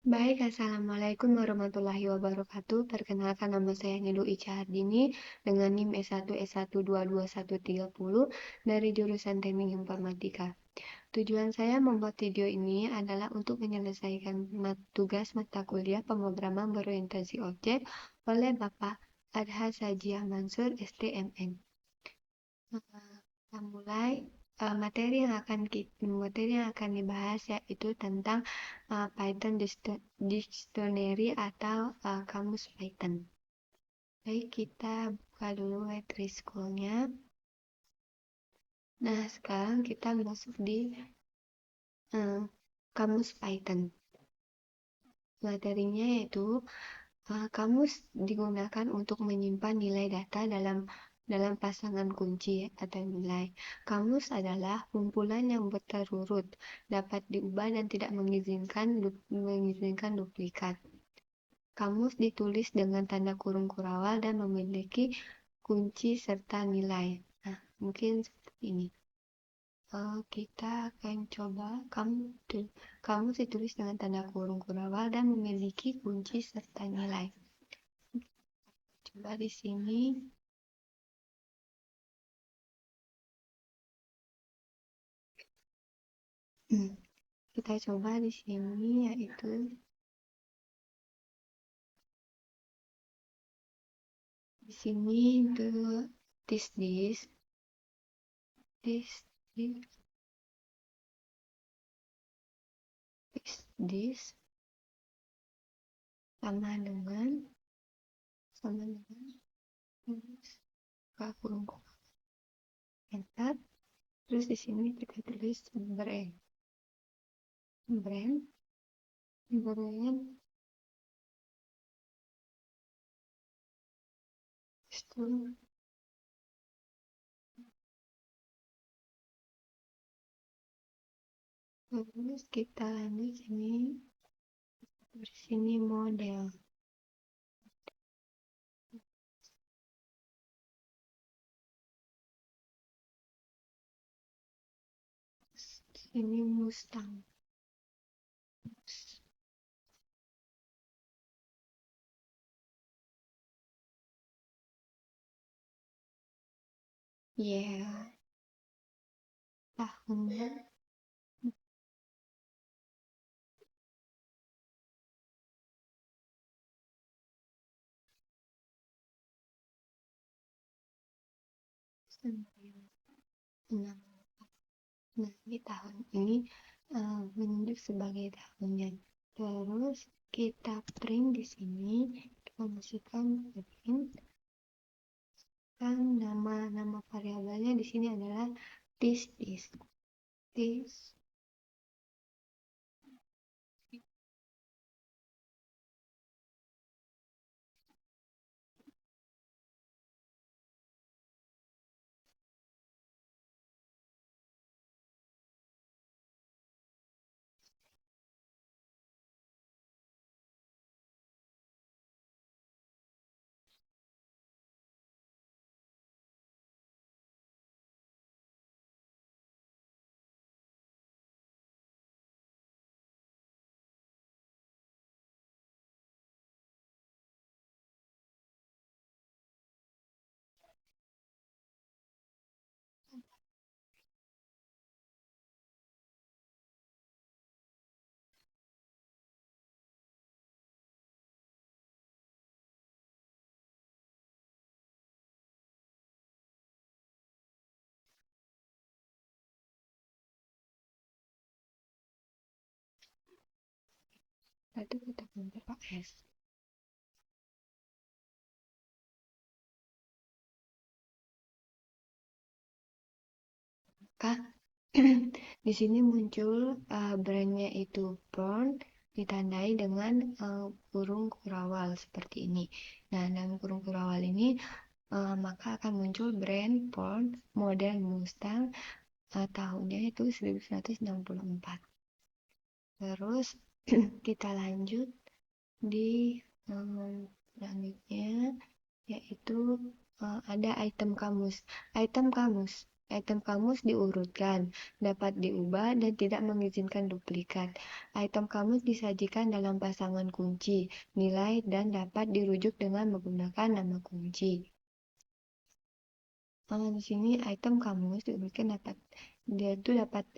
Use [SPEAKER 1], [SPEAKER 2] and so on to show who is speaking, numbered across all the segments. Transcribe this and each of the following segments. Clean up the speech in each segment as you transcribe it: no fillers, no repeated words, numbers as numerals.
[SPEAKER 1] Baik, Assalamualaikum warahmatullahi wabarakatuh. Perkenalkan nama saya Nilu Ica Hardini dengan NIM S1S1221130 dari jurusan Teknik Informatika. Tujuan saya membuat video ini adalah untuk menyelesaikan tugas mata kuliah pemrograman berorientasi objek oleh Bapak Adha Sajiah Mansur, STMN. Kita mulai. Materi yang akan dibahas yaitu tentang Python Dictionary atau kamus Python. Baik, kita buka dulu School-nya. Nah, sekarang kita masuk di kamus Python. Materinya yaitu kamus digunakan untuk menyimpan nilai data dalam pasangan kunci atau nilai. Kamus adalah kumpulan yang berterurut, dapat diubah dan tidak mengizinkan duplikat. Kamus ditulis dengan tanda kurung kurawal dan memiliki kunci serta nilai. Nah, mungkin seperti ini. Kita akan coba kamus ditulis dengan tanda kurung kurawal dan memiliki kunci serta nilai. Coba di sini. Kita coba di sini yaitu di sini this sama dengan kurung enter. Terus di sini kita tulis brand terus kita lanjut sini model. Ini Mustang. Tahunnya Nah, di tahun ini menunjuk sebagai tahunnya. Terus kita print di sini, kita masukkan print. Kan nama variabelnya di sini adalah this. Lalu kita bentuk S. Di sini muncul brandnya itu Brown ditandai dengan kurung kurawal seperti ini. Nah, dalam kurung kurawal ini maka akan muncul brand Ford model Mustang tahunnya itu 1964. Terus kita lanjut di selanjutnya yaitu ada item kamus. Item kamus diurutkan, dapat diubah dan tidak mengizinkan duplikat. Item kamus disajikan dalam pasangan kunci, nilai, dan dapat dirujuk dengan menggunakan nama kunci. Di sini item kamus diurutkan dapat dia itu dapat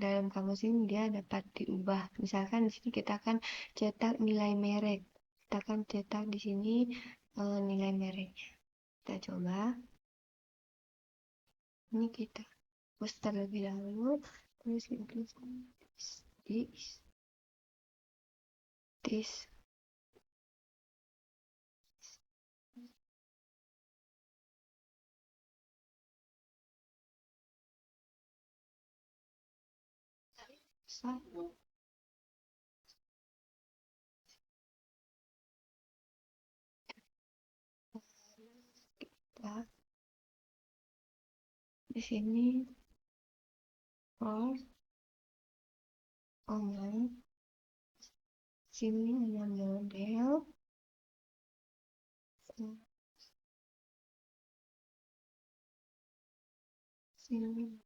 [SPEAKER 1] dalam kamus ini dia dapat diubah. Misalkan di sini kita akan cetak nilai merek. Kita akan cetak di sini nilai mereknya. Kita coba. Ini kita hapus terlebih dahulu. Terus kita tulis this. Satu. Kita di sini for online. Sini ada model. Sini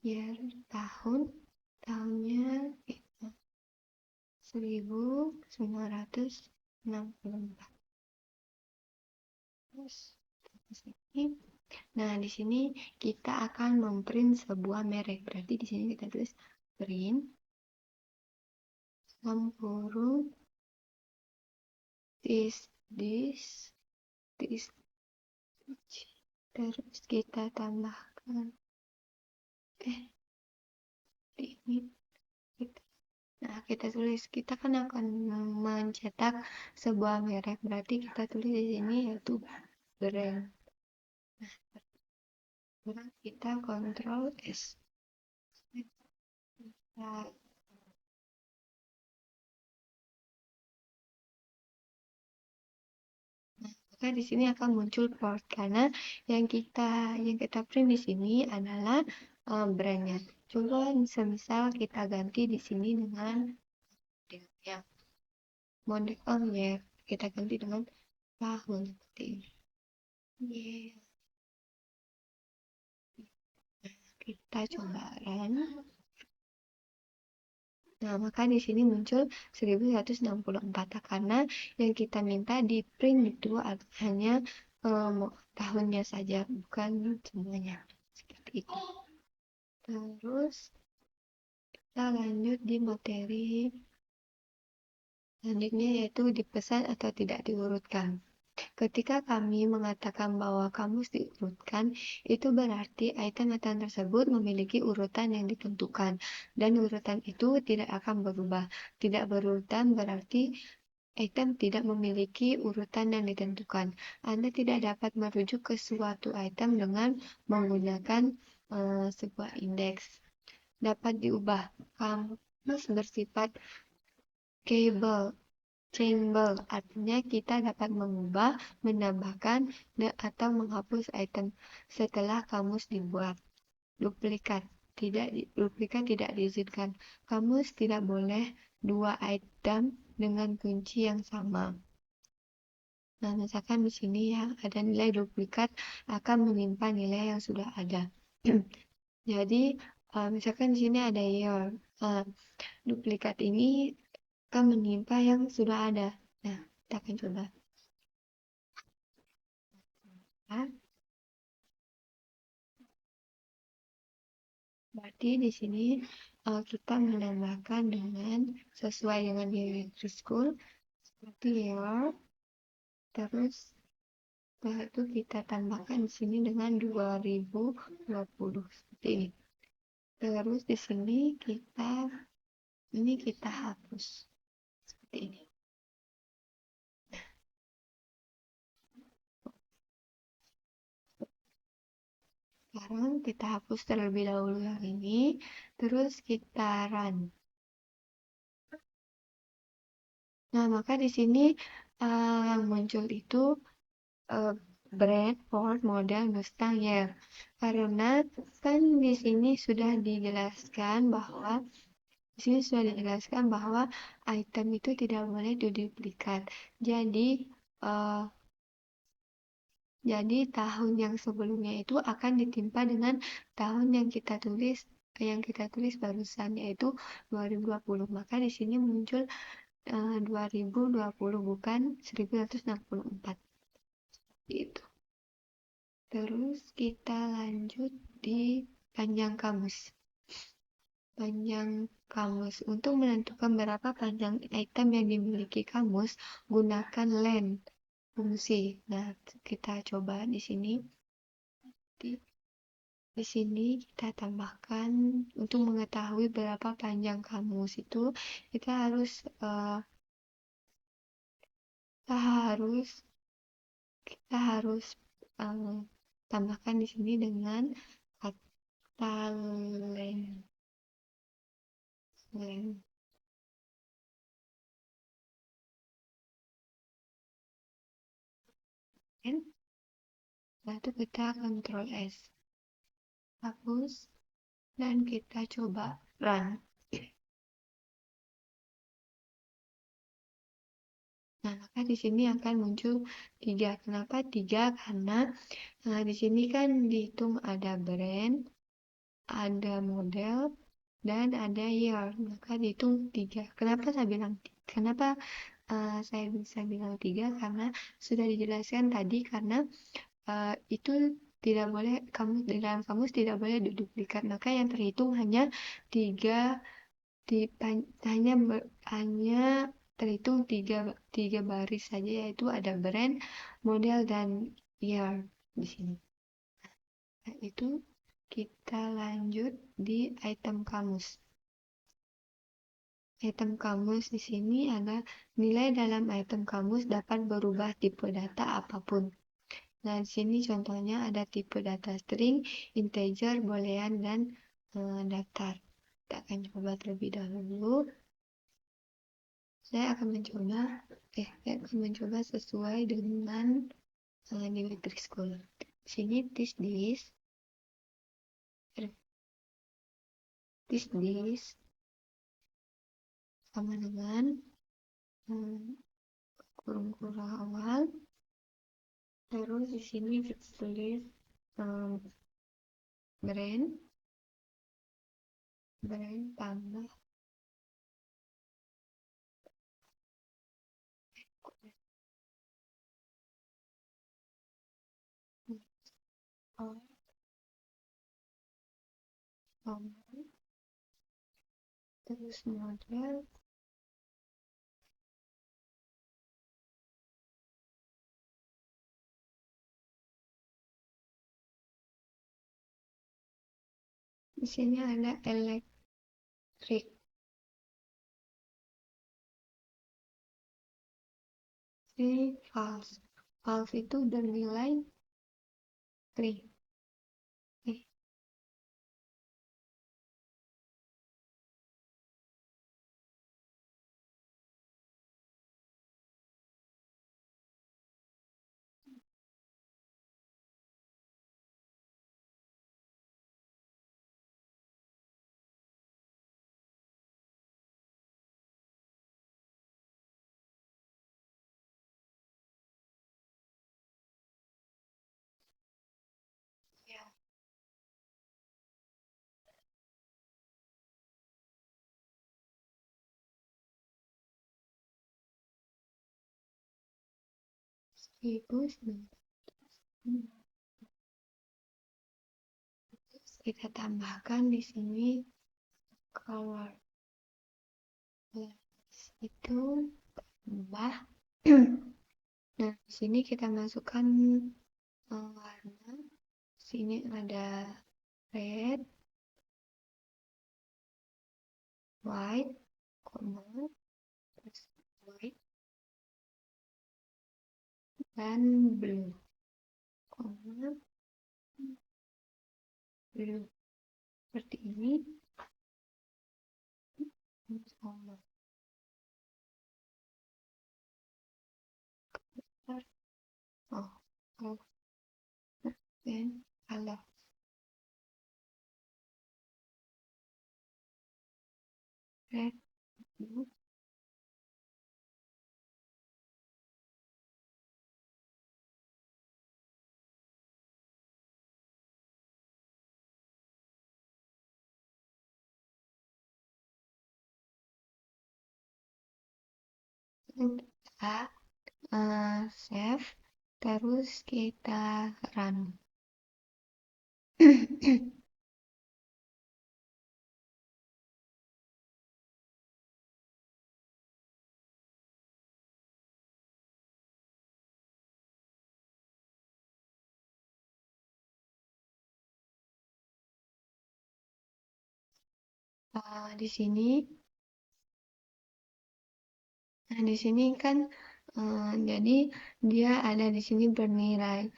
[SPEAKER 1] ya tahunnya 1964. Nah, di sini kita akan memprint sebuah merek. Berarti di sini kita tulis print dalam kurung this terus kita tambahkan ini. Nah, kita tulis kita kan akan mencetak sebuah merek. Berarti kita tulis di sini yaitu brand. Nah, kita kontrol S. Nah, maka di sini akan muncul port karena yang kita print di sini adalah brandnya. Coba semisal kita ganti di sini dengan yang model ya, kita ganti dengan tahun seperti ini. Yeah. Kita coba run. Nah, maka di sini muncul 1164 karena yang kita minta di print itu hanya tahunnya saja, bukan semuanya. Seperti itu. Terus kita lanjut di materi selanjutnya yaitu dipesan atau tidak diurutkan. Ketika kami mengatakan bahwa kamus diurutkan, itu berarti item-item tersebut memiliki urutan yang ditentukan, dan urutan itu tidak akan berubah. Tidak berurutan berarti item tidak memiliki urutan yang ditentukan. Anda tidak dapat merujuk ke suatu item dengan menggunakan sebuah indeks. Dapat diubah. Kamus bersifat changeable, artinya kita dapat mengubah, menambahkan, atau menghapus item setelah kamus dibuat. Duplikat tidak diizinkan. Kamus tidak boleh dua item dengan kunci yang sama. Nah, misalkan di sini ya ada nilai duplikat akan menyimpan nilai yang sudah ada. Jadi, misalkan di sini ada year. Duplikat ini akan menimpa yang sudah ada. Nah, kita akan coba. Berarti di sini kita menambahkan dengan sesuai dengan elementary school seperti year. Terus setelah itu kita tambahkan di sini dengan 2020 seperti ini. Terus di sini kita hapus seperti ini. Sekarang kita hapus terlebih dahulu yang ini, terus kita run. Nah, maka di sini yang muncul itu brand, Ford, model, Mustang, ya. Karena kan di sini sudah dijelaskan bahwa Di sini sudah dijelaskan bahwa item itu tidak boleh diduplikat. Jadi, eh, tahun yang sebelumnya itu akan ditimpa dengan tahun yang kita tulis barusan, yaitu 2020. Maka di sini muncul 2020, bukan 1964. Gitu. Terus kita lanjut di panjang kamus. Panjang kamus. Untuk menentukan berapa panjang item yang dimiliki kamus, gunakan len fungsi. Nah, kita coba di sini. Di sini kita tambahkan untuk mengetahui berapa panjang kamus itu, kita harus eh, kita harus kita harus eh, tambahkan di sini dengan kata len. Len. Setelah itu kita Ctrl S, hapus, dan kita coba run. Nah, maka di sini akan muncul 3. Kenapa 3? Karena di sini kan dihitung ada brand, ada model, dan ada year. Maka dihitung 3. Kenapa saya bisa bilang 3? Karena sudah dijelaskan tadi, karena itu tidak boleh, di dalam kamus tidak boleh diduplikat. Maka yang terhitung hanya 3, hanya terhitung tiga baris saja, yaitu ada brand, model, dan year di sini. Nah, itu kita lanjut di item kamus. Item kamus di sini ada nilai dalam item kamus dapat berubah tipe data apapun. Nah, di sini contohnya ada tipe data string, integer, boolean, dan datar. Kita akan coba terlebih dahulu. Saya akan mencoba sesuai dengan di matrix school. Di sini this sama dengan kurung awal. Terus di sini kita tulis brand tambah terus model. Di sini ada elektrik. Ini false. False itu bernilai 3. Ya, kita tambahkan di sini color. Itu tambah. Nah, di sini kita masukkan warna. Sini ada red, white, terus white, dan blue, blue. Seperti ini. Dan color. Oke. Kita save, terus kita run. Di sini, nah di sini kan jadi dia ada di sini bernilai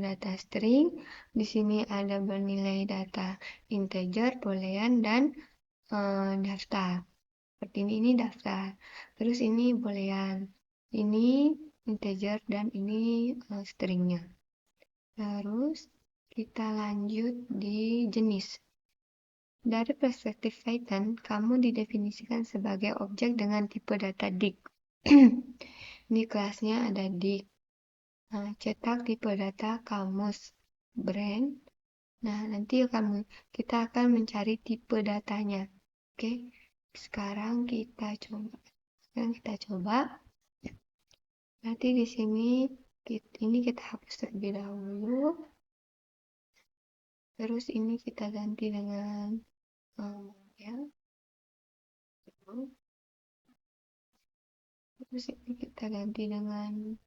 [SPEAKER 1] data string, di sini ada bernilai data integer, boolean, dan daftar. Seperti ini daftar. Terus ini boolean, ini integer, dan ini stringnya. Terus kita lanjut di jenis. Dari perspektif Python, kamu didefinisikan sebagai objek dengan tipe data dig. Ini kelasnya ada dig. Nah, cetak tipe data kamus brand. Nah, nanti kita akan mencari tipe datanya. Oke, sekarang kita coba. Nanti di sini ini kita hapus terlebih dahulu. Terus ini kita ganti dengan ya. Terus ini kita ganti dengan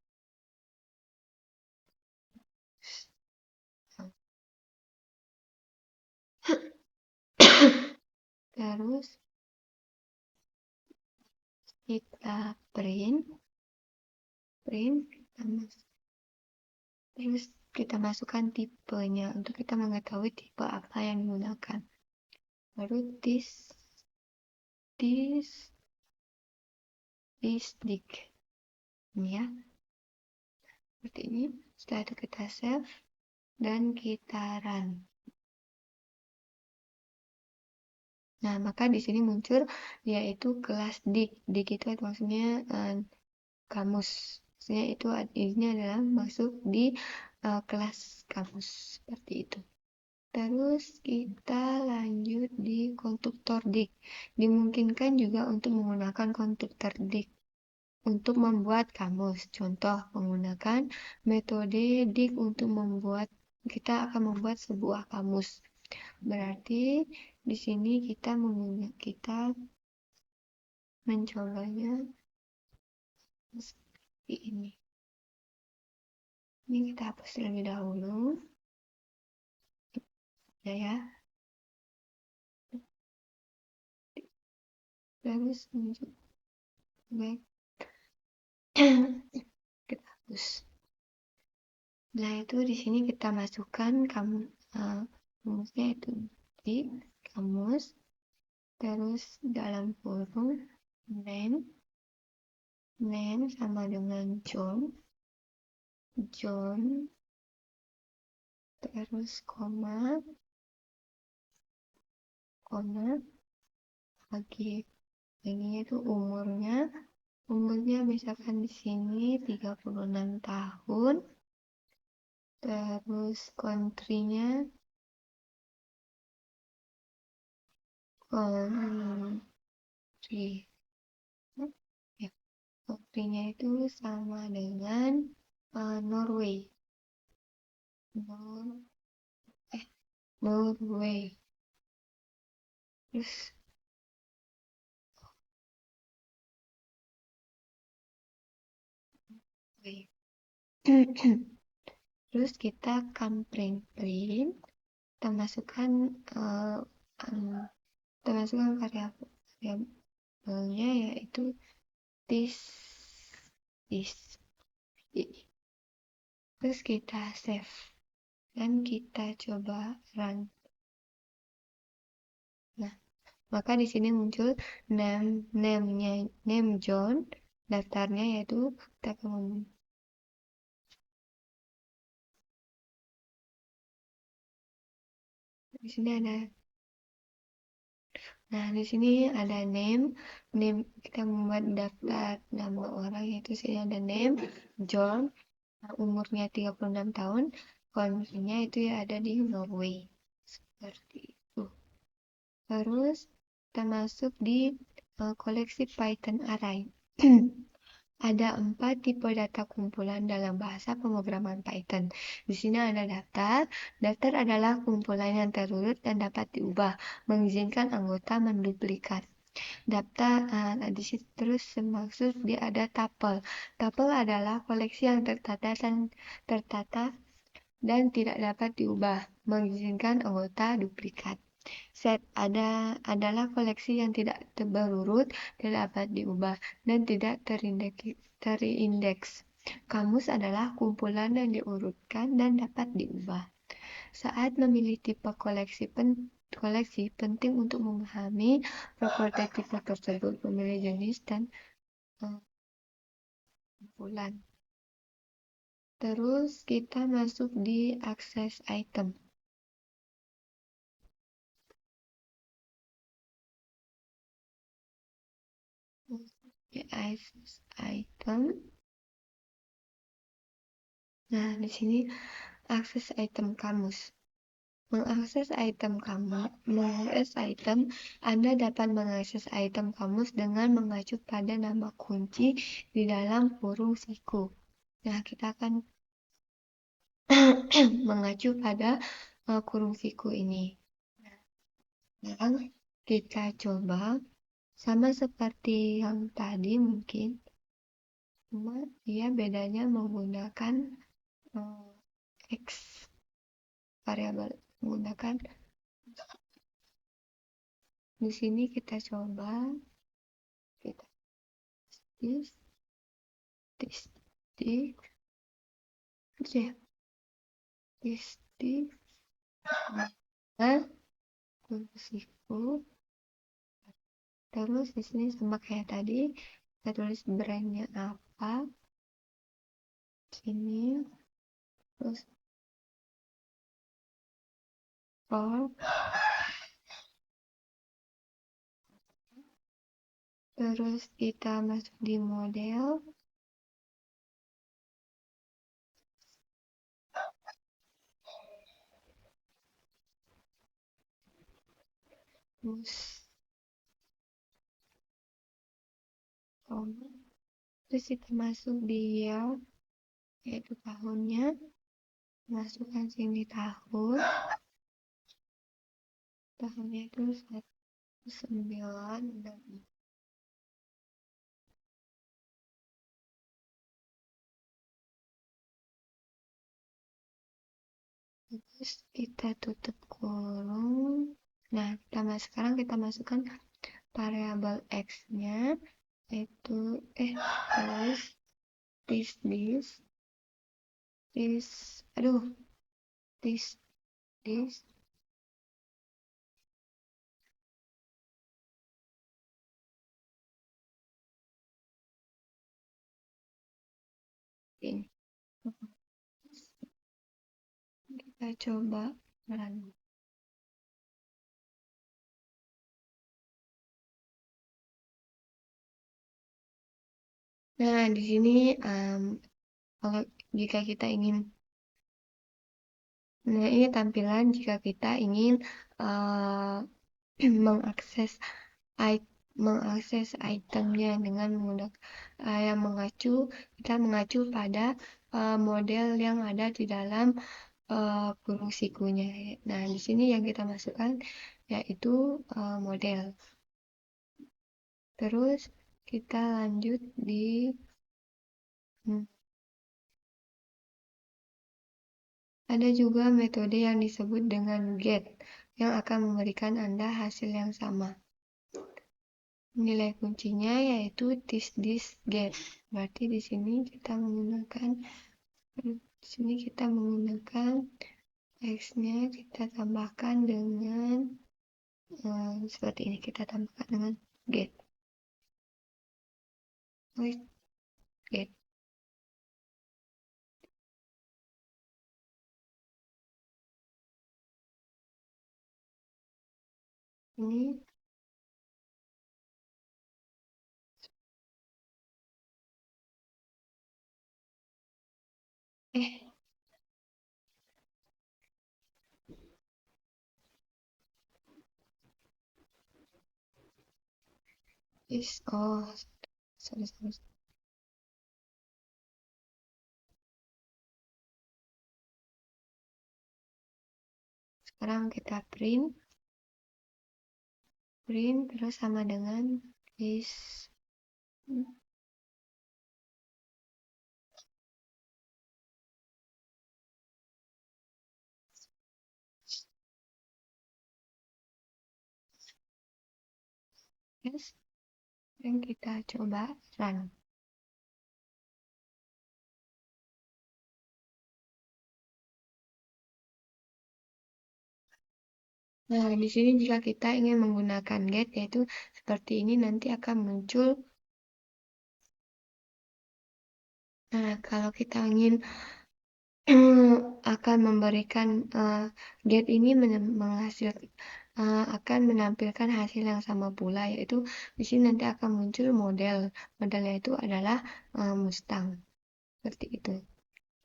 [SPEAKER 1] terus kita print terus kita masukkan tipenya untuk kita mengetahui tipe apa yang digunakan. Baru this dig ini ya, seperti ini. Setelah itu kita save dan kita run. Nah, maka di sini muncul yaitu kelas dig. Dig itu maksudnya kamus. Maksudnya itu ini adalah masuk di kelas kamus seperti itu. Terus kita lanjut di konstruktor dig. Dimungkinkan juga untuk menggunakan konstruktor dig untuk membuat kamus. Contoh menggunakan metode dig untuk kita akan membuat sebuah kamus. Berarti di sini kita mencobanya seperti ini. Ini kita hapus terlebih dahulu. Ya. Terus lanjut back. Kita hapus. Nah, itu di sini kita masukkan kamusnya itu di kamus. Terus dalam kurung name sama dengan John, terus koma lagi ini itu umurnya misalkan di sini 36 tahun. Terus country-nya ya, country-nya itu sama dengan Norway. Terus terus kita print, kita masukkan variabelnya yaitu this. Terus kita save dan kita coba run. Nah, maka di sini muncul name John, daftarnya yaitu kita akan di sini ada Nah, di sini ada name. Name kita membuat daftar nama orang, yaitu sini ada name, John, umurnya 36 tahun. Konsumennya itu ya ada di Norway. Seperti itu. Terus kita masuk di koleksi Python Array. Ada 4 tipe data kumpulan dalam bahasa pemrograman Python. Di sini ada daftar. Daftar adalah kumpulan yang terurut dan dapat diubah, mengizinkan anggota menduplikat. Daftar, di situ terus maksud dia ada tuple. Tuple adalah koleksi yang tertata dan tidak dapat diubah, mengizinkan anggota duplikat. Set adalah koleksi yang tidak berurut, tidak dapat diubah, dan tidak terindeks. Kamus adalah kumpulan yang diurutkan dan dapat diubah. Saat memilih tipe koleksi penting untuk memahami properti tipe tersebut, memilih jenis dan kumpulan. Terus kita masuk di akses item. Di akses item. Nah, di sini akses item kamus. Mengakses item, Anda dapat mengakses item kamus dengan mengacu pada nama kunci di dalam kurung siku. Nah, kita akan mengacu pada kurung siku ini. Sekarang kita coba sama seperti yang tadi mungkin, cuma dia bedanya menggunakan X variabel, menggunakan di sini kita coba kita this this this nah, kursiku. Terus di sini sama kayak tadi, kita tulis brandnya apa, sini, terus for, terus kita masuk di model, terus kita masuk di year, yaitu tahunnya, masukkan sini tahunnya itu 19 dan terus kita tutup kurung. Nah, sekarang kita masukkan variabel x-nya, yaitu terus this ini. Kita coba run. Nah, di sini kalau jika kita ingin, nah ini tampilan jika kita ingin mengakses itemnya dengan menggunakan yang kita mengacu pada model yang ada di dalam kurung sikunya. Nah, di sini yang kita masukkan yaitu model. Terus kita lanjut di ada juga metode yang disebut dengan get yang akan memberikan Anda hasil yang sama. Nilai kuncinya yaitu this get. Berarti di sini kita menggunakan x-nya kita tambahkan dengan seperti ini, kita tambahkan dengan get. Get. Ini Eh, oh, sorry, sorry. Sekarang kita print terus sama dengan this. Yes, dan kita coba run. Nah, di sini jika kita ingin menggunakan get, yaitu seperti ini, nanti akan muncul. Nah, kalau kita ingin akan memberikan get ini menghasilkan akan menampilkan hasil yang sama pula, yaitu di sini nanti akan muncul model. Modelnya itu adalah Mustang, seperti itu.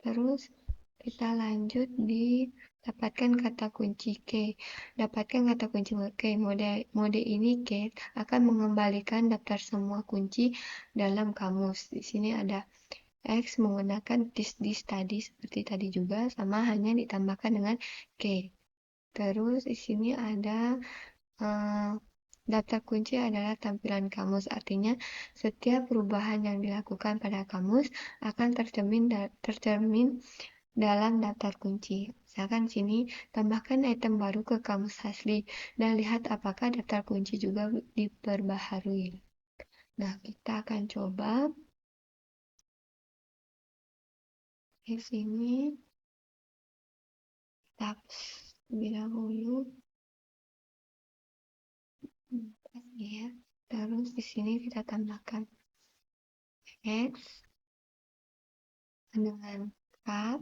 [SPEAKER 1] Terus kita lanjut di dapatkan kata kunci key. Dapatkan kata kunci key. Mode ini get akan mengembalikan daftar semua kunci dalam kamus. Di sini ada X menggunakan this tadi seperti tadi juga, sama hanya ditambahkan dengan key. Terus di sini ada eh, daftar kunci adalah tampilan kamus, artinya setiap perubahan yang dilakukan pada kamus akan tercermin dalam daftar kunci. Misalkan sini tambahkan item baru ke kamus asli dan lihat apakah daftar kunci juga diperbaharui. Nah, kita akan coba di sini tab terlebih dahulu. Ya. Terus di sini kita tambahkan X dengan tab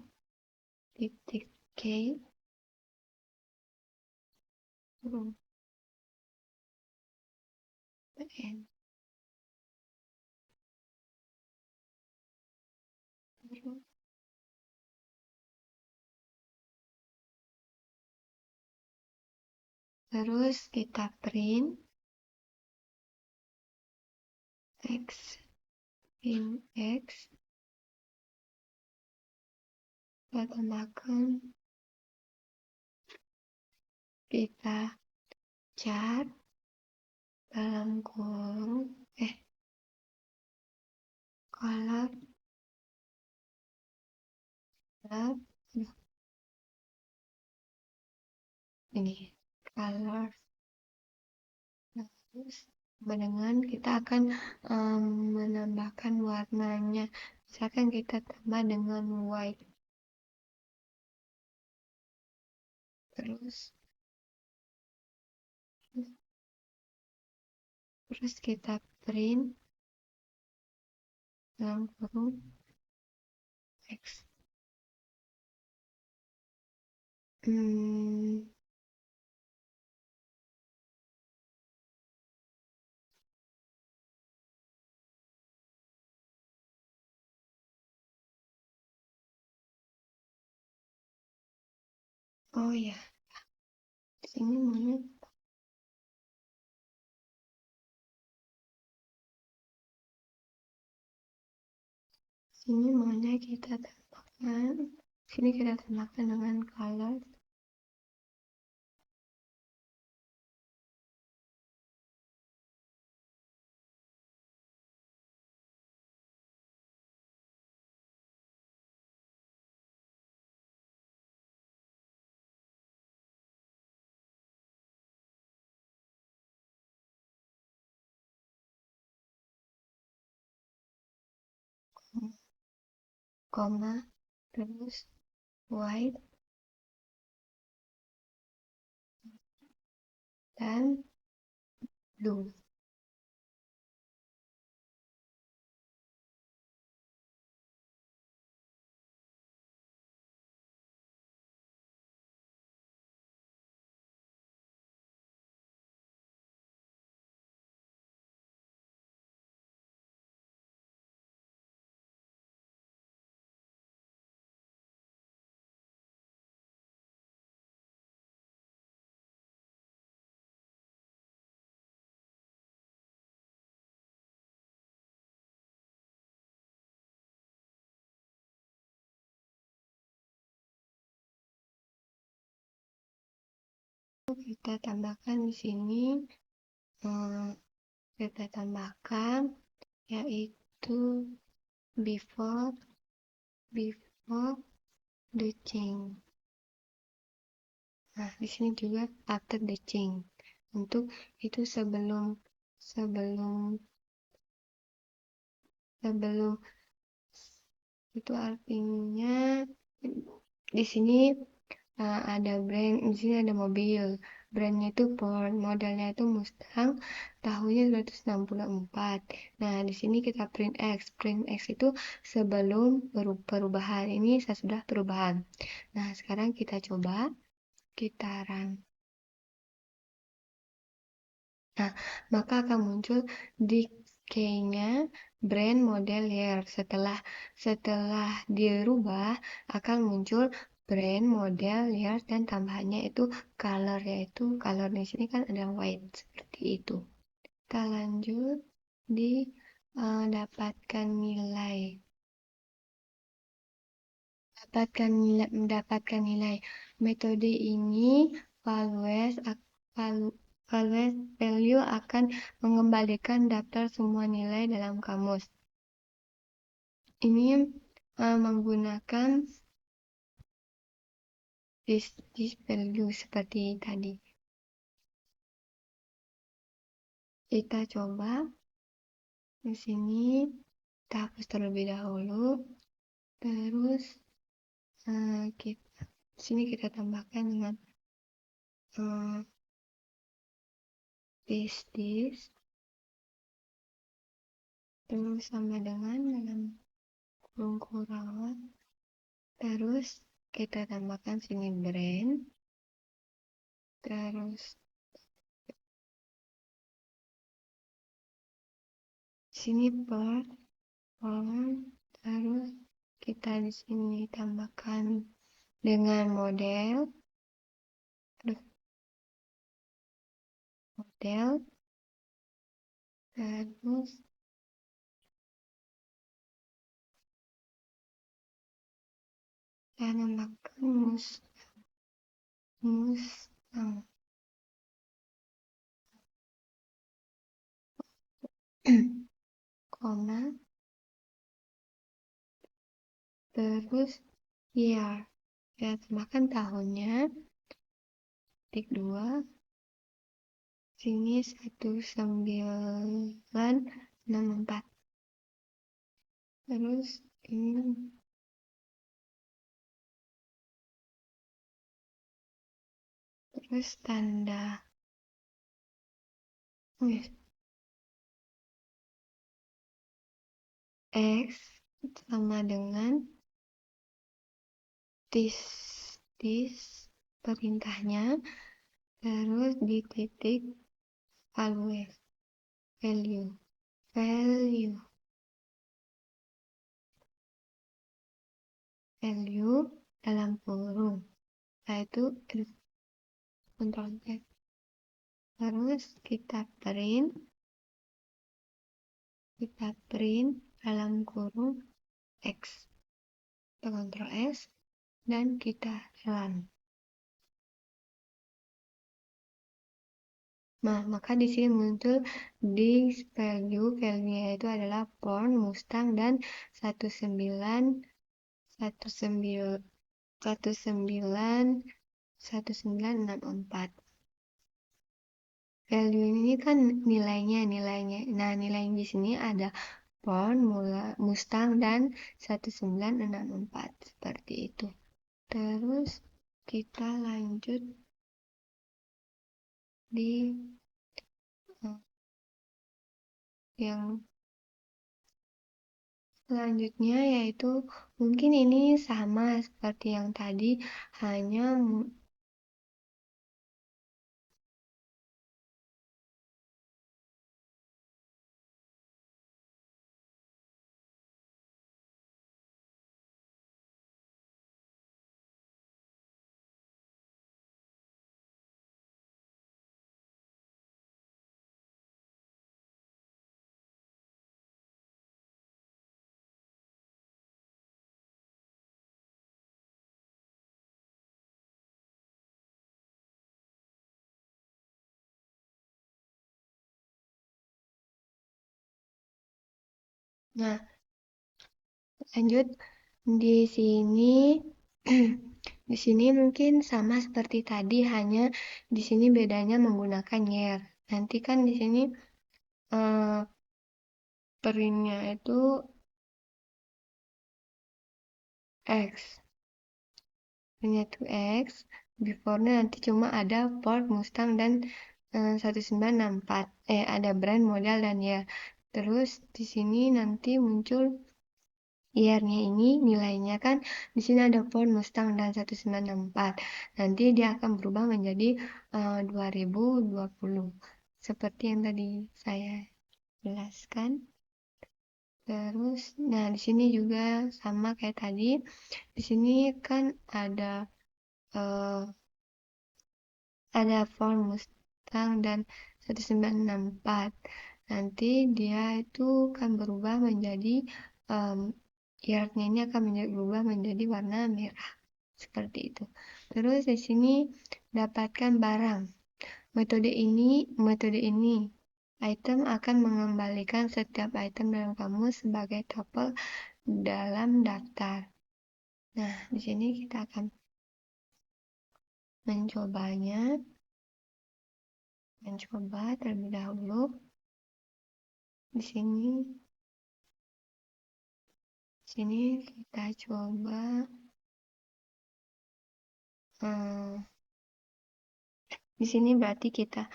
[SPEAKER 1] titik K huruf N. Terus kita print X in X, kita tambahkan, kita cat dalam kurung color ini color. Terus dengan kita akan menambahkan warnanya, misalkan kita tambah dengan white. Terus kita print dalam kurung X. Oh ya, sini mana? Sini mana kita tambahkan? Sini kita tambahkan dengan color. Koma, terus white dan blue. kita tambahkan di sini, kita tambahkan yaitu before the change. Nah, di sini juga after the change. Untuk itu sebelum itu artinya di sini ada brand, di sini ada mobil. Brandnya itu Ford, modelnya itu Mustang, tahunnya 1964. Nah, di sini kita print X. Print X itu sebelum perubahan. Ini sesudah perubahan. Nah, sekarang kita coba, kita run. Nah, maka akan muncul di key-nya brand model year. Setelah dirubah akan muncul brand model year dan tambahannya itu color, yaitu color di sini kan ada white seperti itu. Kita lanjut di dapatkan nilai. Mendapatkan nilai. Metode ini values value akan mengembalikan daftar semua nilai dalam kamus. Ini menggunakan this value seperti tadi. Kita coba di sini, kita hapus terlebih dahulu. Terus sini kita tambahkan dengan this terus sama dengan dalam kurung kurangan. Terus kita tambahkan sini brand. Terus sini per terus kita di sini tambahkan dengan model. Terus saya namakan Mustang. Koma, terus year. Saya tambahkan tahunnya, titik 2, sini 1964. Terus ini terus tanda X sama dengan this perintahnya, terus di titik value dalam kurung, yaitu Ctrl X. Terus kita print dalam kurung X. Ctrl S dan kita run. Nah, maka di sini muncul di value-nya itu adalah Ford, Mustang dan 1964. Value ini kan nilainya. Nah, nilai di sini ada Ford, Mustang dan 1964 seperti itu. Terus kita lanjut di yang selanjutnya, yaitu mungkin ini sama seperti yang tadi, hanya Nah, lanjut di sini. Di sini mungkin sama seperti tadi, hanya di sini bedanya menggunakan year. Nanti kan di sini eh, printnya itu X. Printnya itu X. Before-nya nanti cuma ada Ford, Mustang, dan 1964. Ada brand, model, dan year. Terus di sini nanti muncul year-nya ini, nilainya kan di sini ada Ford, Mustang, dan 1964. Nanti dia akan berubah menjadi 2020. Seperti yang tadi saya jelaskan. Terus, nah di sini juga sama kayak tadi. Di sini kan eh, ada Ford, Mustang, dan 1964. Nanti dia itu akan berubah menjadi um, year-nya ini akan berubah menjadi warna merah. Seperti itu. Terus di sini dapatkan barang. Metode ini, item akan mengembalikan setiap item dalam kamus sebagai tuple dalam daftar. Nah, di sini kita akan mencoba terlebih dahulu. Di sini kita coba di sini berarti kita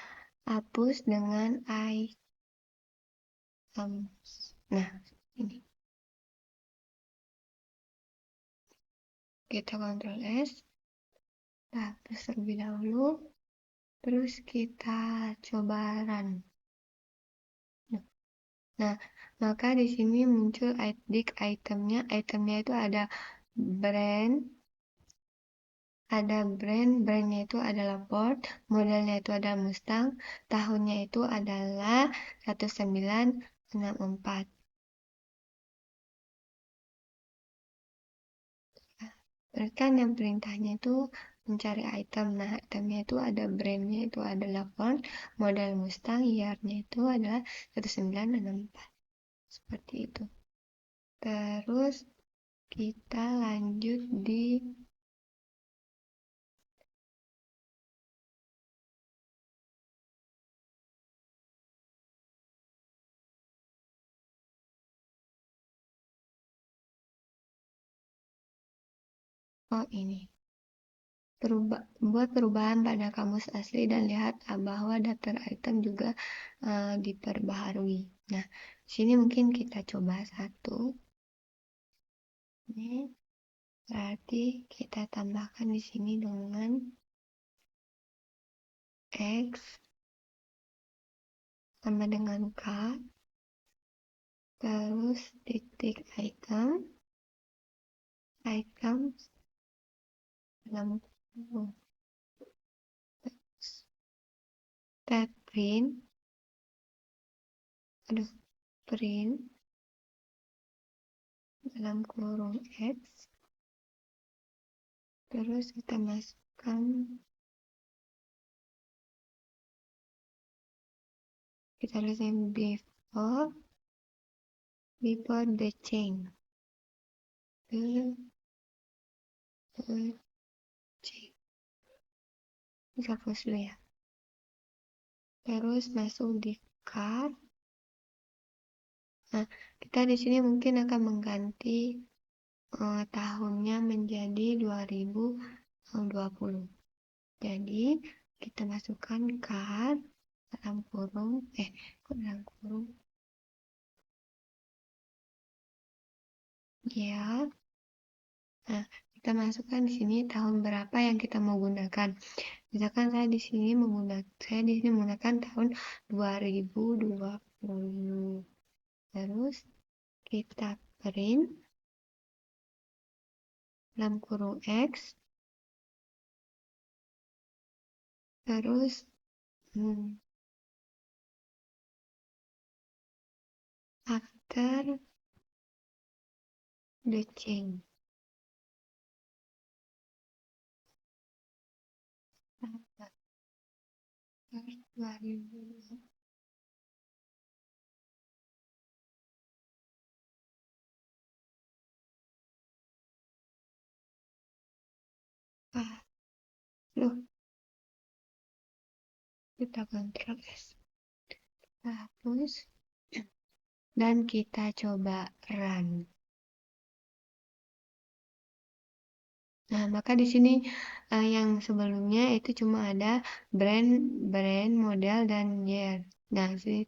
[SPEAKER 1] hapus dengan items. Nah, ini kita Ctrl S, kita hapus terlebih dahulu. Terus kita coba run. Nah, maka di sini muncul itemnya. Itemnya itu brandnya itu adalah Ford, modelnya itu adalah Mustang, tahunnya itu adalah 1964. Kan yang perintahnya itu mencari item. Nah, itemnya itu ada brandnya itu adalah Ford, model Mustang, year-nya itu adalah 1964. Seperti itu. Terus kita lanjut di ini. Buat perubahan pada kamus asli dan lihat bahwa daftar item juga diperbaharui. Nah, sini mungkin kita coba satu. Ini berarti kita tambahkan di sini dengan X sama dengan K, terus titik item dalam tab print dalam kurung X, terus kita masukkan, kita tuliskan before the change. Kita hapus dulu ya. Terus masuk di cart. Nah, kita di sini mungkin akan mengganti tahunnya menjadi 2020. Jadi, kita masukkan cart dalam kurung, ya. Nah, kita masukkan di sini tahun berapa yang kita mau gunakan. Misalkan saya di sini menggunakan tahun 2020. Terus kita print dalam kurung X. Terus after the change. Terus 2000. Loh, kita kontrol S. Hapus. Dan kita coba run. Nah, maka di sini yang sebelumnya itu cuma ada brand, model, dan year. Nah, sini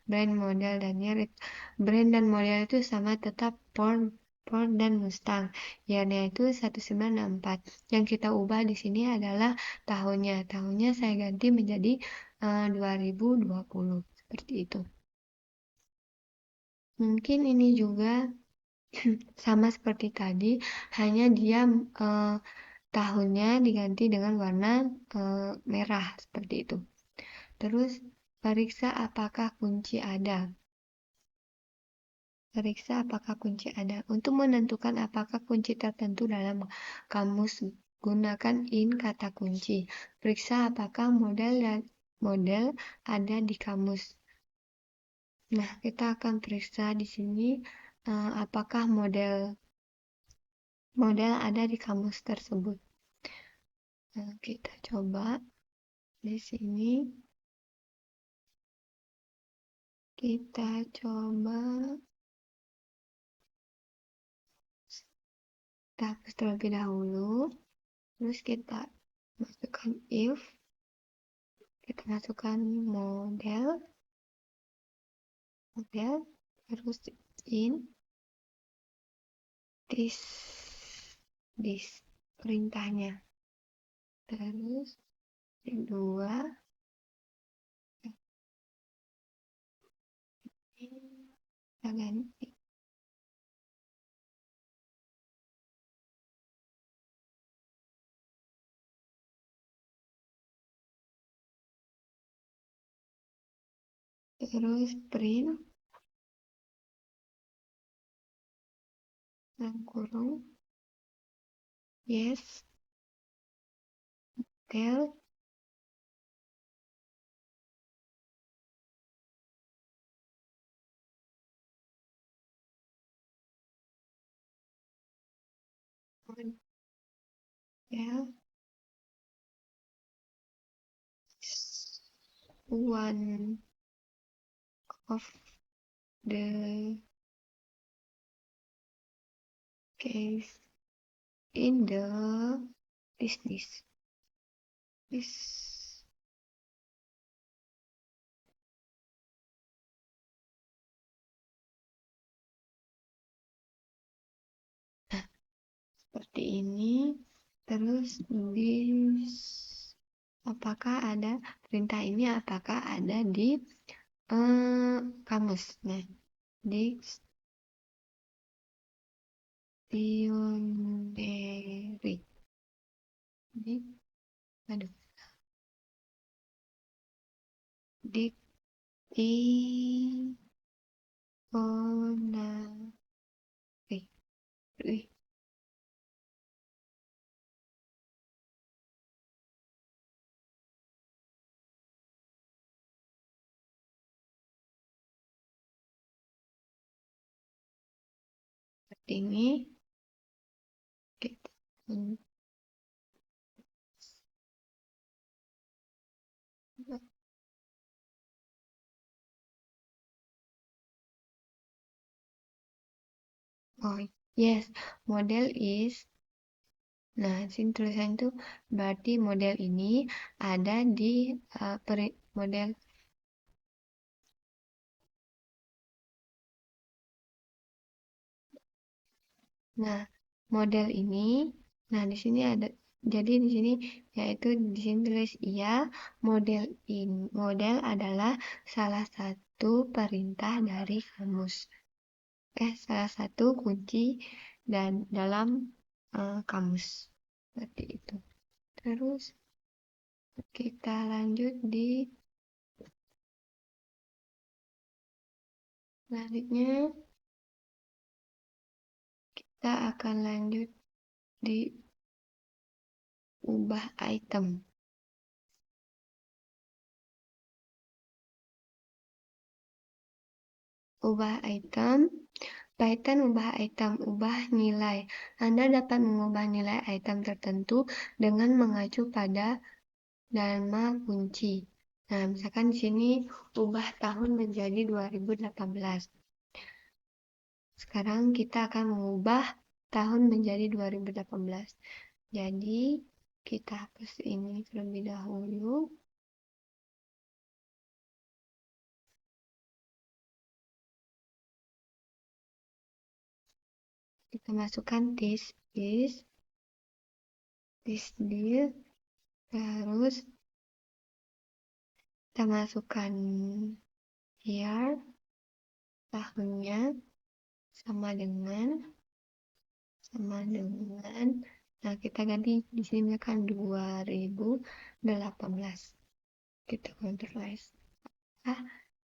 [SPEAKER 1] brand, model, dan year. Brand dan model itu sama tetap Ford dan Mustang. Year-nya itu 1964. Yang kita ubah di sini adalah tahunnya. Tahunnya saya ganti menjadi 2020. Seperti itu. Mungkin ini juga sama seperti tadi, hanya dia tahunnya diganti dengan warna merah seperti itu. Terus periksa apakah kunci ada. Periksa apakah kunci ada. Untuk menentukan apakah kunci tertentu dalam kamus, gunakan kata kunci. Periksa apakah model ada di kamus. Nah, kita akan periksa di sini apakah model ada di kamus tersebut. Nah, kita coba di sini. Kita coba kita hapus terlebih dahulu. Terus kita masukkan if. Kita masukkan model. Terus in this perintahnya. Terus kedua kita ganti. Terus print dan kurung yes tell model is one of the case in the business. Nah, seperti ini. Terus apakah ada perintah ini apakah ada di kamus. Nah, dictionary. Aduh. Dictionary. Seperti ini. Kita oh yes, model is. Nah, sini tulisan itu berarti model ini ada di model. Nah, model ini, nah di sini ada, jadi di sini yaitu di sini tulis iya, model adalah salah satu perintah dari kamus. Salah satu kunci dan dalam kamus. Seperti itu. Terus kita lanjut di selanjutnya. Kita akan lanjut di ubah item. Ubah item Python ubah item, ubah nilai. Anda dapat mengubah nilai item tertentu dengan mengacu pada nama kunci. Nah, misalkan di sini ubah tahun menjadi 2018. Sekarang kita akan mengubah tahun menjadi 2018. Jadi, kita hapus ini terlebih dahulu. Kita masukkan this, terus kita masukkan year, tahunnya sama dengan nah kita ganti di sini kan 2018. Kita Ctrl S.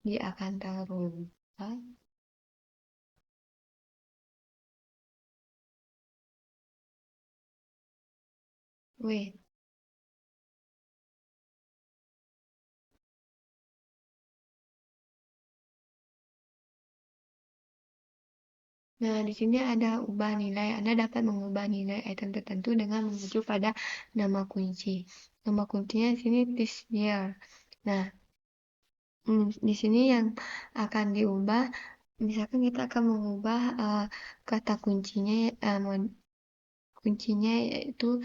[SPEAKER 1] Dia akan terubah. Wait. Nah, di sini ada ubah nilai. Anda dapat mengubah nilai item tertentu dengan mengacu pada nama kunci. Nama kuncinya di sini this year. Nah, di sini yang akan diubah, misalkan kita akan mengubah kata kuncinya, yaitu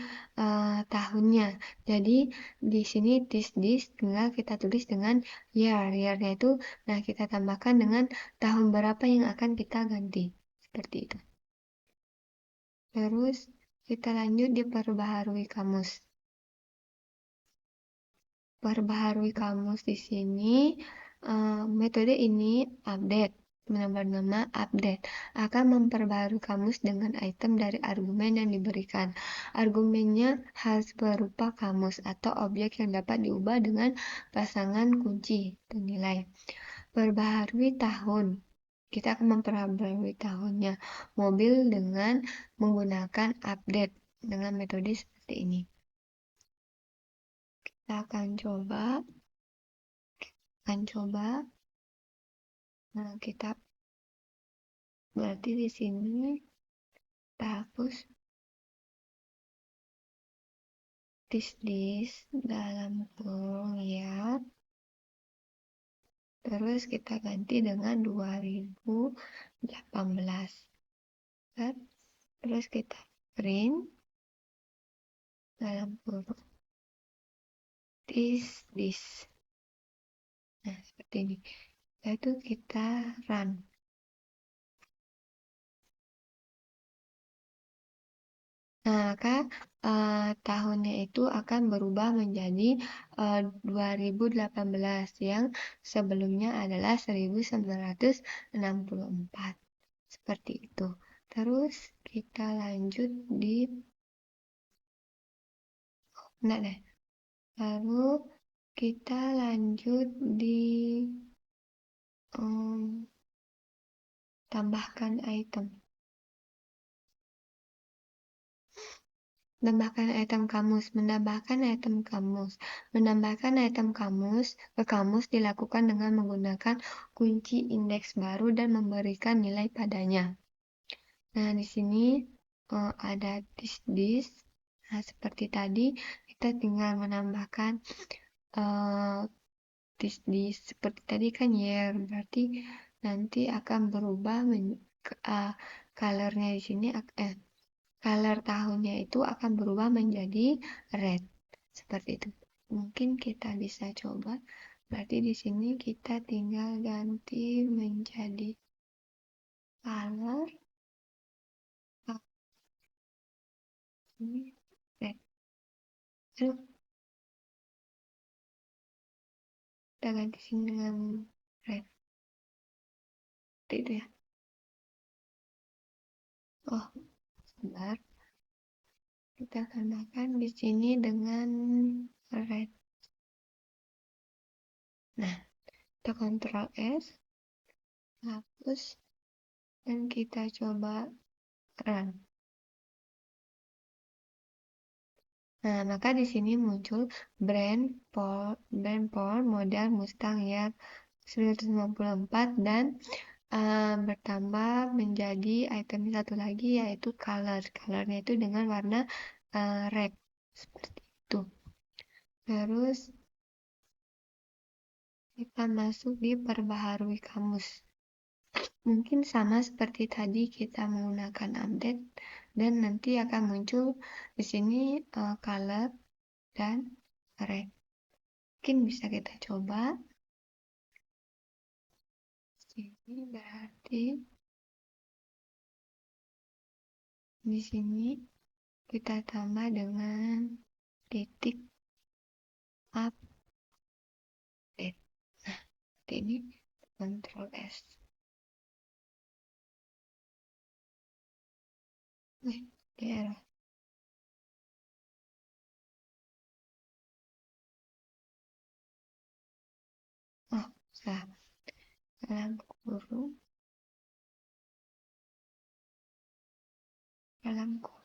[SPEAKER 1] tahunnya. Jadi di sini this tinggal kita tulis dengan year. Year-nya itu, nah kita tambahkan dengan tahun berapa yang akan kita ganti. Seperti itu. Terus kita lanjut di perbaharui kamus. Perbaharui kamus di sini metode ini update, menambah nama update akan memperbaharui kamus dengan item dari argumen yang diberikan. Argumennya harus berupa kamus atau objek yang dapat diubah dengan pasangan kunci dan nilai. Perbaharui tahun. Kita akan memperbaharui tahunnya mobil dengan menggunakan update dengan metode seperti ini. Kita akan coba. Nah, kita berarti di sini kita hapus this dalam kurung ya. Terus kita ganti dengan 2018. Terus kita print dalam kurung this. Nah, seperti ini. Lalu kita run. Nah, maka tahunnya itu akan berubah menjadi 2018 yang sebelumnya adalah 1964. Seperti itu. Terus kita lanjut di Lalu kita lanjut di tambahkan item. Menambahkan item kamus ke kamus dilakukan dengan menggunakan kunci indeks baru dan memberikan nilai padanya. Nah, di sini ada this. Nah, seperti tadi kita tinggal menambahkan this seperti tadi kan year, berarti nanti akan berubah colornya di sini color tahunnya itu akan berubah menjadi red. Seperti itu. Mungkin kita bisa coba. Berarti di sini kita tinggal ganti menjadi color. Ini red. Aduh. Kita ganti sini dengan red. Seperti itu ya. Oh, sebentar. Kita tambahkan di sini dengan red. Nah, kita Ctrl S, hapus, dan kita coba run. Nah, maka di sini muncul brand Ford model Mustang ya 1994 dan bertambah menjadi item satu lagi yaitu color. Colornya itu dengan warna red seperti itu. Terus kita masuk di perbaharui kamus. Mungkin sama seperti tadi kita menggunakan update dan nanti akan muncul di sini color dan red. Mungkin bisa kita coba. Ini berarti di sini kita tambah dengan titik update. Nah, ini Ctrl S. Wih, daerah. Oh, salah. Dalam kurung. Dalam kurung.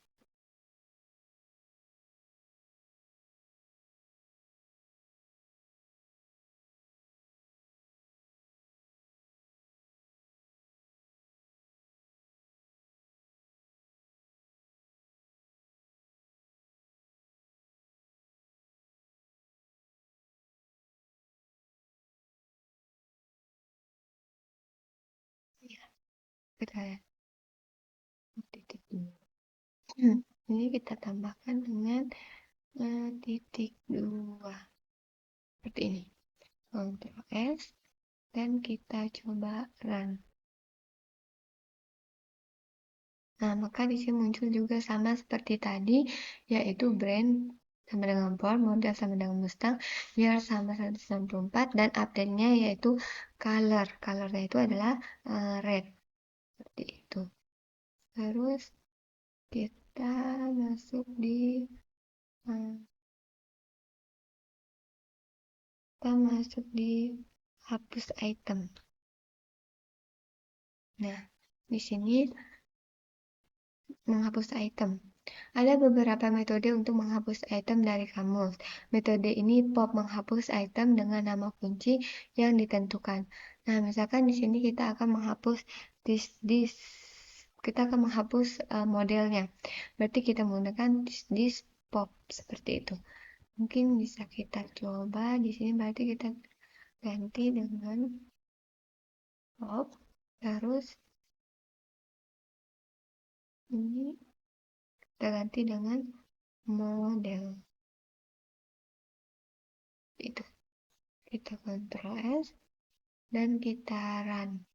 [SPEAKER 1] Ya, kita ya. Titik dulu. Ini kita tambahkan dengan titik 2. Seperti ini. Ctrl S. Dan kita coba run. Nah, maka di sini muncul juga sama seperti tadi, yaitu brand sama dengan Ford, model sama dengan Mustang, year sama 194, dan update-nya yaitu color. Colornya itu adalah red. Seperti itu. Terus kita masuk di hapus item. Nah, di sini menghapus item. Ada beberapa metode untuk menghapus item dari kamus. Metode ini pop menghapus item dengan nama kunci yang ditentukan. Nah, misalkan di sini kita akan menghapus kita akan menghapus modelnya. Berarti kita menggunakan this pop seperti itu. Mungkin bisa kita coba di sini, berarti kita ganti dengan pop. Terus ini kita ganti dengan model. Itu. Kita Ctrl S dan kita run.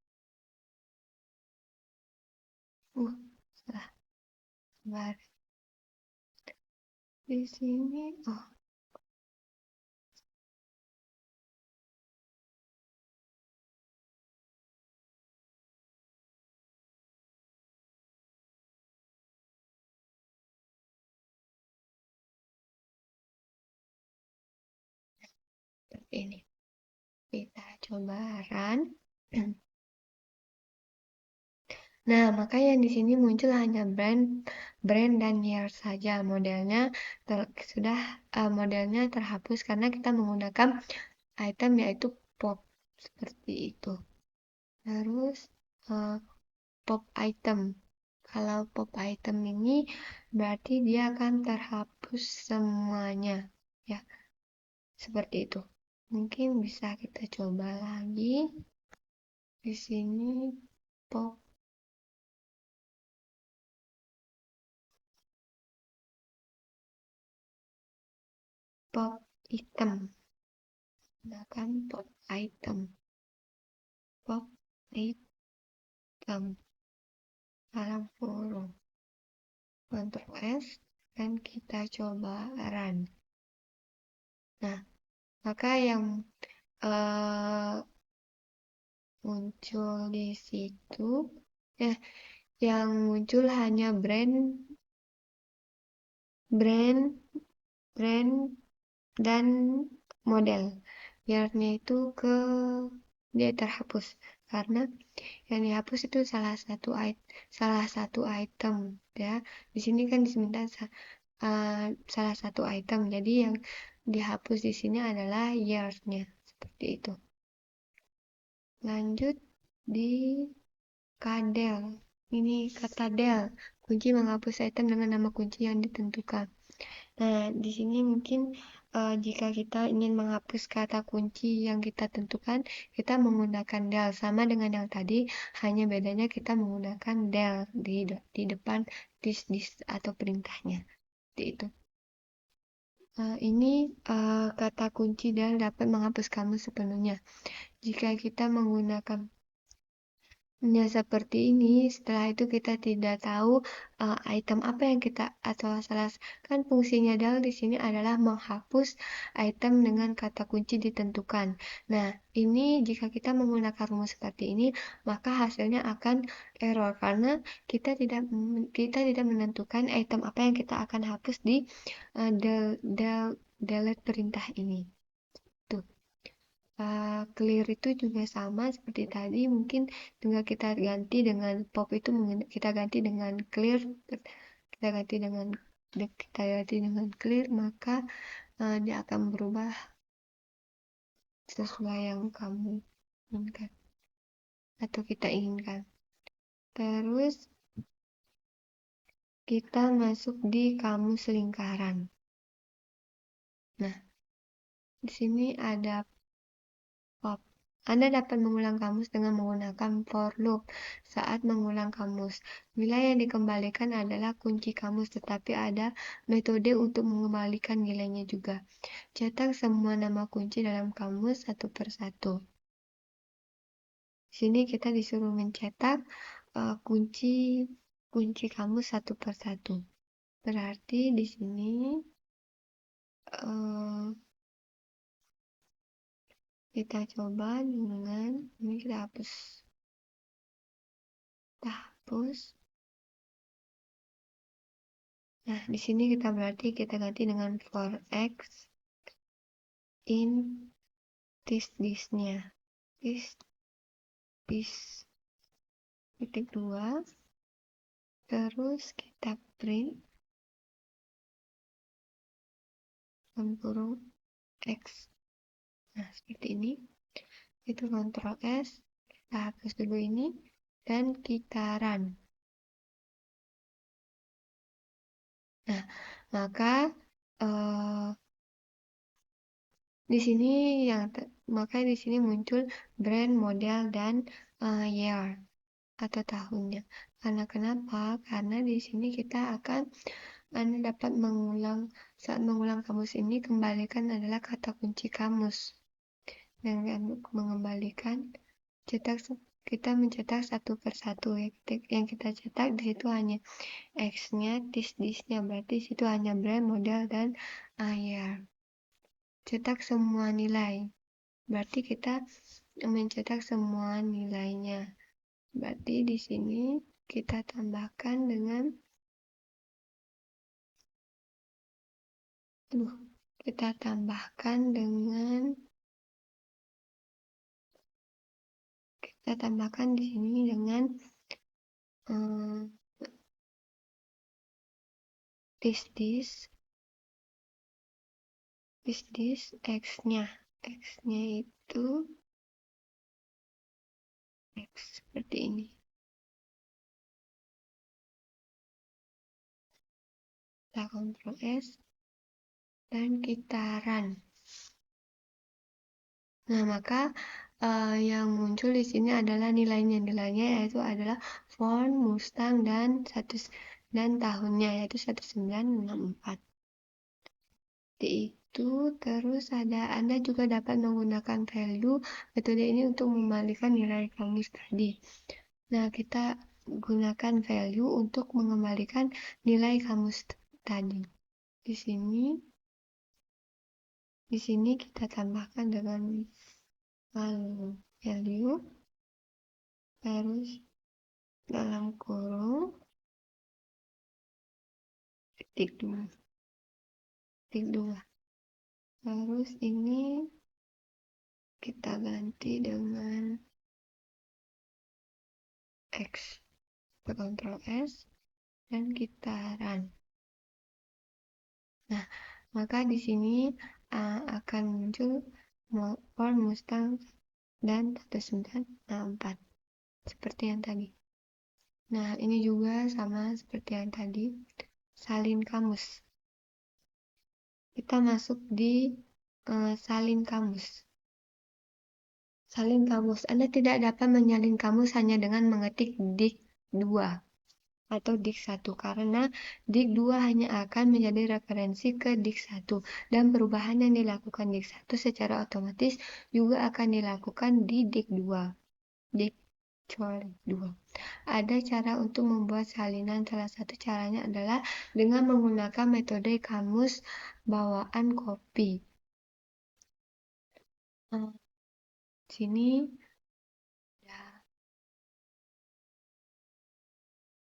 [SPEAKER 1] Salah. Sabar. Di sini, seperti ini. Kita coba run. Nah, maka yang di sini muncul hanya brand dan year saja. Modelnya terhapus karena kita menggunakan item yaitu pop seperti itu. Terus pop item. Kalau pop item ini berarti dia akan terhapus semuanya, ya. Seperti itu. Mungkin bisa kita coba lagi. Di sini pop item. Gunakan pop item. Pop item. Dalam kurung. Ctrl S dan kita coba run. Nah, maka yang muncul di situ, yang muncul hanya brand dan model. Biarnya itu dia terhapus karena yang dihapus itu salah satu item, ya. Di sini kan diminta salah satu item. Jadi yang dihapus di sini adalah years-nya seperti itu. Lanjut di kadel. Ini kata del. Kunci menghapus item dengan nama kunci yang ditentukan. Nah, di sini mungkin jika kita ingin menghapus kata kunci yang kita tentukan, kita menggunakan del. Sama dengan yang tadi, hanya bedanya kita menggunakan del di depan dis atau perintahnya. Seperti itu. Ini kata kunci del dapat menghapus kamu sepenuhnya. Jika kita menggunakan ya, seperti ini. Setelah itu kita tidak tahu item apa yang kita atau salah kan fungsinya del di sini adalah menghapus item dengan kata kunci ditentukan. Nah, ini jika kita menggunakan rumus seperti ini, maka hasilnya akan error karena kita tidak menentukan item apa yang kita akan hapus di delete perintah ini. Tuh. Clear itu juga sama seperti tadi, mungkin tinggal kita ganti dengan pop itu kita ganti dengan clear, kita ganti dengan clear, maka dia akan berubah sesuai yang kamu inginkan atau kita inginkan. Terus kita masuk di kamus lingkaran. Nah, di sini ada pop. Anda dapat mengulang kamus dengan menggunakan for loop saat mengulang kamus. Nilai yang dikembalikan adalah kunci kamus, tetapi ada metode untuk mengembalikan nilainya juga. Cetak semua nama kunci dalam kamus satu per satu. Di sini kita disuruh mencetak kunci kamus satu per satu. Berarti di sini kita coba dengan ini kita hapus. Nah, di sini kita ganti dengan for x in this-nya. This titik 2. Terus kita print dalam kurung x. Nah, seperti ini. Itu Ctrl S. Kita hapus dulu ini. Dan kita run. Nah, maka di sini di sini muncul brand, model, dan year atau tahunnya. Karena kenapa? Karena di sini Anda dapat saat mengulang kamus ini, kembalikan adalah kata kunci kamus. Dan mengembalikan, kita mencetak satu per satu. Yang kita cetak di situ hanya X-nya, this-nya, berarti di situ hanya brand, model, dan year. Cetak semua nilai. Berarti kita mencetak semua nilainya. Berarti di sini kita tambahkan dengan di sini dengan this X-nya itu X seperti ini. Kita Ctrl S dan kita run. Nah, maka yang muncul di sini adalah nilainya yaitu adalah font, Mustang, dan tahunnya yaitu 1964. Itu terus Anda juga dapat menggunakan value metode ini untuk mengembalikan nilai kamus tadi. Nah, kita gunakan value untuk mengembalikan nilai kamus tadi. Di sini kita tambahkan dengan value terus dalam kurung titik 2. Terus ini kita ganti dengan X. Ctrl S dan kita run. Nah, maka di sini akan muncul Ford Mustang dan 1964 seperti yang tadi. Nah, ini juga sama seperti yang tadi, salin kamus. Kita masuk di salin kamus. Salin kamus. Anda tidak dapat menyalin kamus hanya dengan mengetik dik 2 atau dik 1 karena dik 2 hanya akan menjadi referensi ke dik 1 dan perubahan yang dilakukan dik 1 secara otomatis juga akan dilakukan di dik 2. Dik 2. Ada cara untuk membuat salinan. Salah satu caranya adalah dengan menggunakan metode kamus bawaan copy. Sini ya.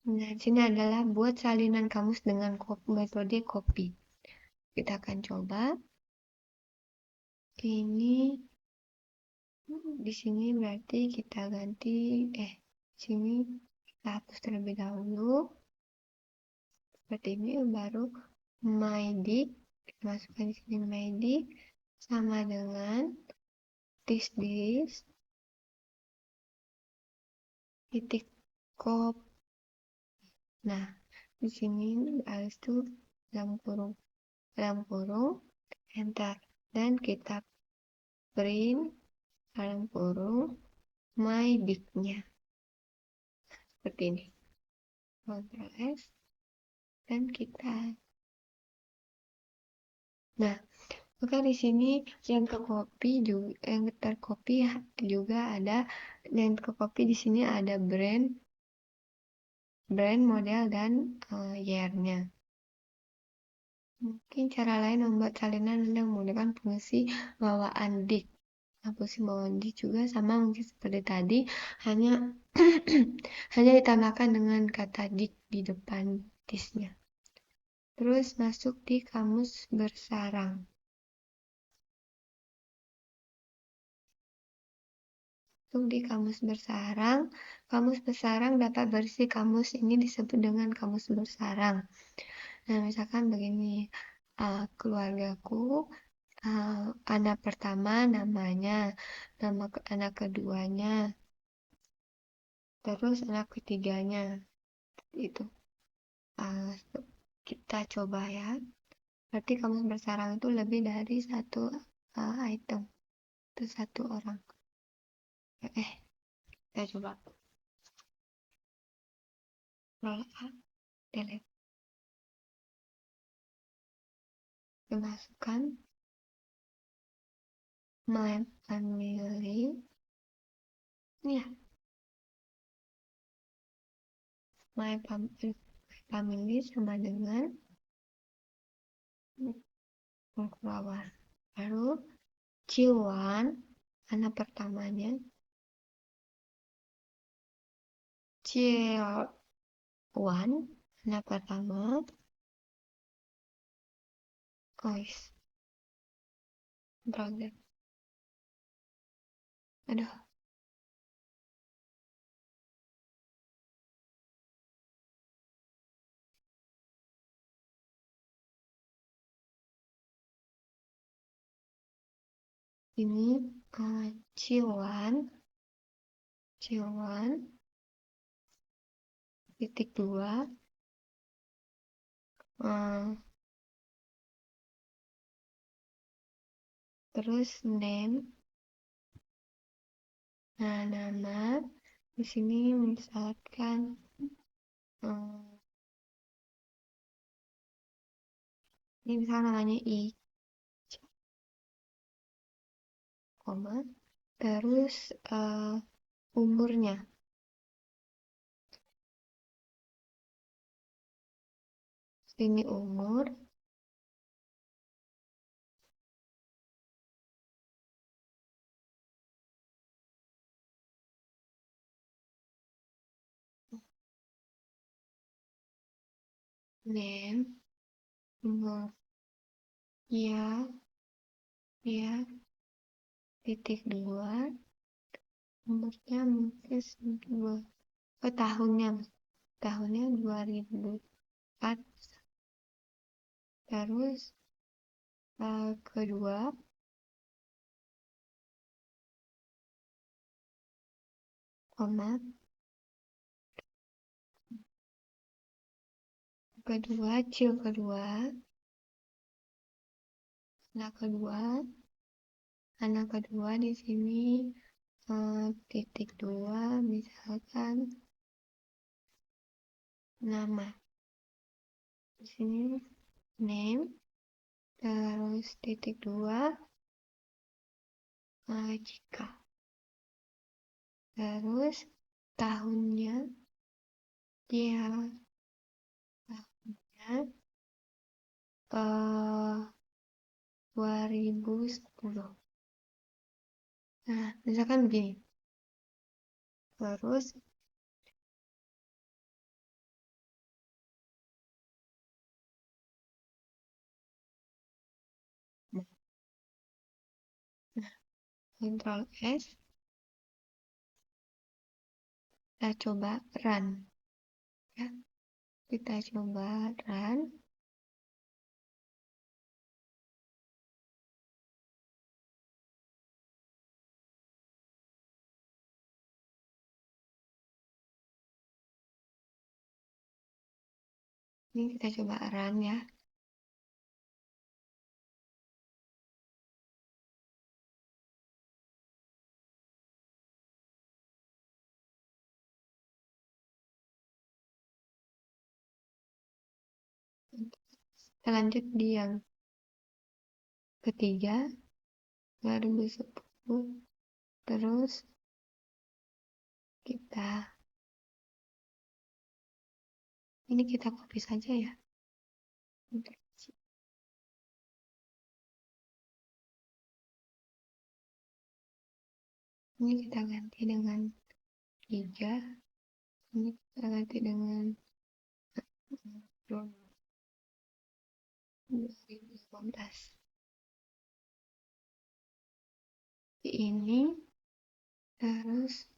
[SPEAKER 1] Nah, sini adalah buat salinan kamus dengan metode copy. Kita akan coba. Ini di sini berarti kita ganti sini kita hapus terlebih dahulu. Seperti ini baru mydic. Kita masukkan di sini mydic sama dengan this titik kop. Nah, di sini harus itu dalam kurung enter dan kita print dalam kurung mydic-nya seperti ini. Ctrl S dan kita. Nah, maka di sini yang tercopy juga ada, yang tercopy di sini ada brand, model dan year-nya. Mungkin cara lain membuat salinan Anda menggunakan fungsi bawaan dik. Nah, fungsi bawaan dik juga sama mungkin seperti tadi, hanya hanya ditambahkan dengan kata dik di depan disnya. Terus masuk di kamus bersarang. Masuk di kamus bersarang dapat berisi kamus ini disebut dengan kamus bersarang. Nah, misalkan begini, keluargaku, anak pertama namanya, nama anak keduanya, terus anak ketiganya, itu. Kita coba ya. Berarti kamus bersarang itu lebih dari satu item, itu satu orang. Kita coba. Roll up, delete. Masukkan my family. Ya, my family sama dengan bawah. Lalu Ciwan, anak pertamanya. Ciwan, anak pertama. Guys, brother. Aduh. Ini Ciwan titik 2 terus name. Nah, nama di sini misalkan ini misalnya namanya I, koma, terus umurnya. Ini umur. Name. Umur. Ya, titik 2. Umurnya mungkin 2. Tahunnya 2004. Terus kedua, koma, kedua, cil kedua, anak kedua di sini titik 2, misalkan nama. Di sini name, terus titik 2, jika. Terus tahunnya, dia tahunnya 2010. Nah, misalkan begini. Terus Ctrl S, kita coba run ya. Kita coba run. Ini kita coba run ya. Kita lanjut di yang ketiga, 2010. Terus ini kita copy saja ya. Ini kita ganti dengan 3. Ini kita ganti dengan 2015. Ini terus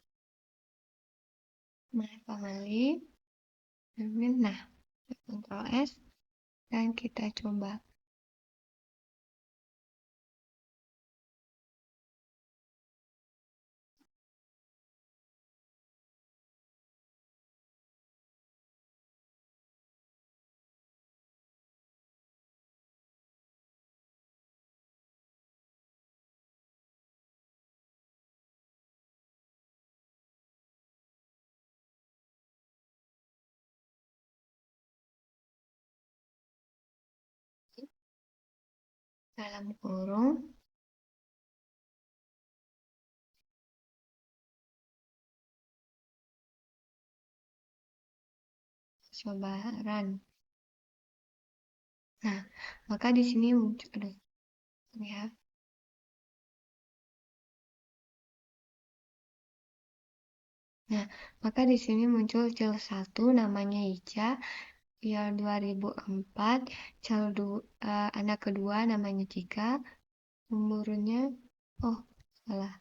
[SPEAKER 1] my family. Nah, Ctrl S dan kita coba. Dalam kurung coba run. Nah, maka di sini muncul ya. Nah, maka di sini muncul cil 1 namanya Ica, ya 2004, anak kedua namanya Cika, umurnya salah.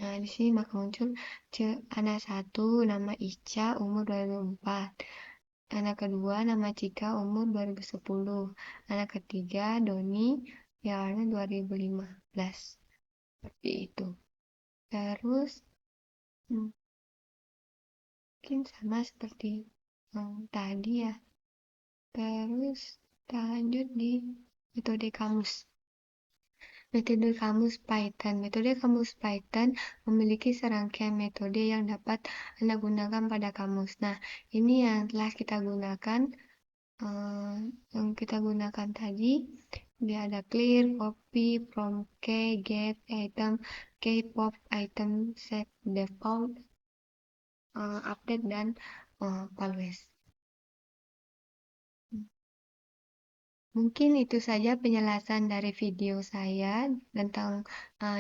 [SPEAKER 1] Nah, di sini maka muncul anak 1 nama Ica, umur 2004. Anak kedua nama Cika, umur 2010. Anak ketiga Doni, ya 2015. Seperti itu. Terus mungkin sama seperti yang tadi ya. Terus kita lanjut di metode kamus. Metode kamus Python. Metode kamus Python memiliki serangkaian metode yang dapat Anda gunakan pada kamus. Nah, ini yang telah kita gunakan. Yang kita gunakan tadi, dia ada clear, copy, from, key, get, item, key, pop, item, set, default, update, dan always. Mungkin itu saja penjelasan dari video saya tentang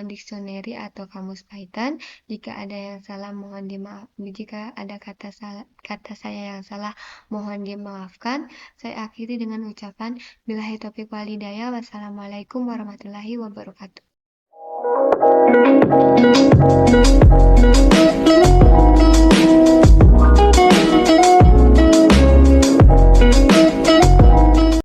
[SPEAKER 1] dictionary atau kamus Python. Jika ada yang salah, mohon dimaaf. Jika ada kata saya yang salah, mohon dimaafkan. Saya akhiri dengan ucapan billahi taufiq wal hidayah. Wassalamualaikum warahmatullahi wabarakatuh.